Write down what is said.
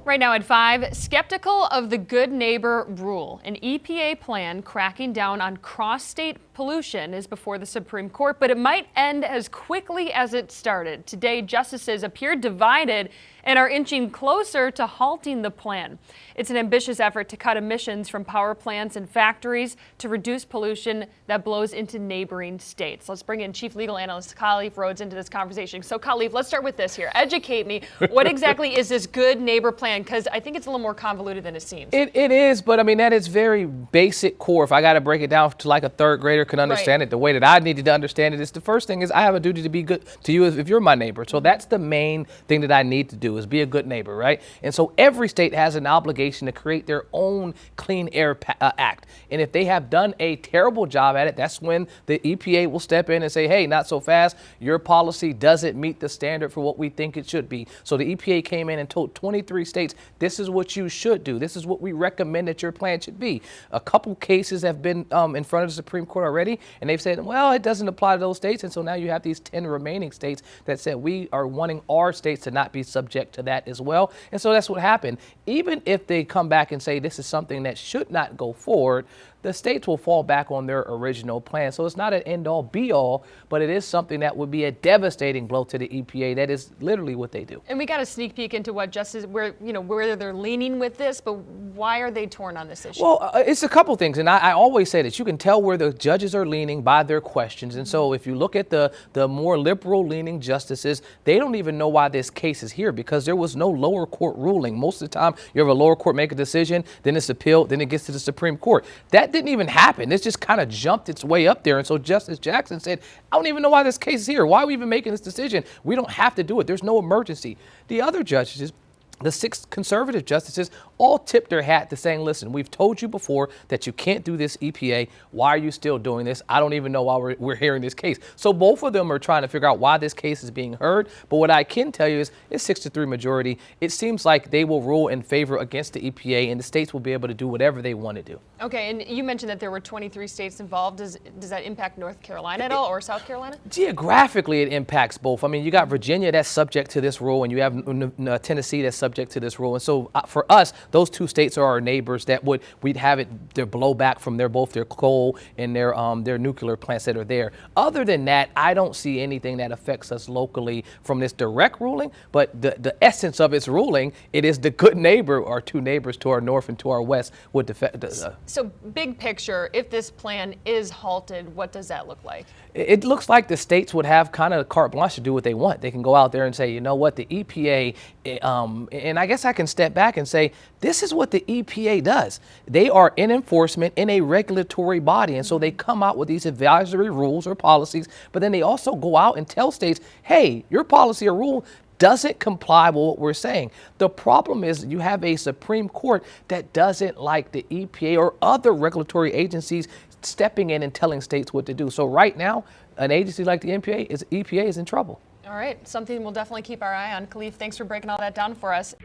Right now at 5, skeptical of the Good Neighbor rule. An EPA plan cracking down on cross-state pollution is before the Supreme Court, but it might end as quickly as it started. Today, justices appear divided and are inching closer to halting the plan. It's an ambitious effort to cut emissions from power plants and factories to reduce pollution that blows into neighboring states. Let's bring in Chief Legal Analyst Khalif Rhodes into this conversation. So Khalif, let's start with this here. Educate me. What exactly is this Good Neighbor plan? Because I think it's a little more convoluted than it seems. It is, but I mean, that is very basic core. If I got to break it down to like a third grader can understand it, the way that I needed to understand it is the first thing is I have a duty to be good to you if you're my neighbor. So that's the main thing that I need to do is be a good neighbor, right? And so every state has an obligation to create their own Clean Air Act. And if they have done a terrible job at it, that's when the EPA will step in and say, hey, not so fast. Your policy doesn't meet the standard for what we think it should be. So the EPA came in and told 23 states, this is what you should do. This is what we recommend that your plan should be. A couple cases have been in front of the Supreme Court already, and they've said, well, it doesn't apply to those states. And so now you have these 10 remaining states that said we are wanting our states to not be subject to that as well. And so that's what happened. Even if they come back and say this is something that should not go forward, the states will fall back on their original plan. So it's not an end-all be-all, but it is something that would be a devastating blow to the EPA. That is literally what they do. And we got a sneak peek into what justice, where they're leaning with this, but why are they torn on this issue? Well, it's a couple things, and I always say that you can tell where the judges are leaning by their questions. And so if you look at the more liberal-leaning justices, they don't even know why this case is here because there was no lower court ruling. Most of the time, you have a lower court make a decision, then it's appealed, then it gets to the Supreme Court. That didn't even happen. This just kind of jumped its way up there. And so Justice Jackson said, I don't even know why this case is here. Why are we even making this decision? We don't have to do it. There's no emergency. The other judges, the 6 conservative justices, all tipped their hat to saying, listen, we've told you before that you can't do this, EPA. Why are you still doing this? I don't even know why we're hearing this case. So both of them are trying to figure out why this case is being heard. But what I can tell you is it's 6-3 majority. It seems like they will rule in favor against the EPA and the states will be able to do whatever they want to do. Okay, and you mentioned that there were 23 states involved. Does that impact North Carolina at all or South Carolina? Geographically, it impacts both. I mean, you got Virginia that's subject to this rule and you have Tennessee that's subject to this rule. And so for us, those 2 states are our neighbors that we'd have their blowback from both their coal and their nuclear plants that are there. Other than that, I don't see anything that affects us locally from this direct ruling, but the essence of its ruling, it is the good neighbor, our 2 neighbors to our north and to our west would affect us. So big picture, if this plan is halted, what does that look like? It looks like the states would have kind of carte blanche to do what they want. They can go out there and say, you know what, the EPA, and I guess I can step back and say, this is what the EPA does. They are in enforcement in a regulatory body. And so they come out with these advisory rules or policies, but then they also go out and tell states, hey, your policy or rule doesn't comply with what we're saying. The problem is you have a Supreme Court that doesn't like the EPA or other regulatory agencies stepping in and telling states what to do. So right now, an agency like the EPA is in trouble. All right, something we'll definitely keep our eye on. Khalif, thanks for breaking all that down for us.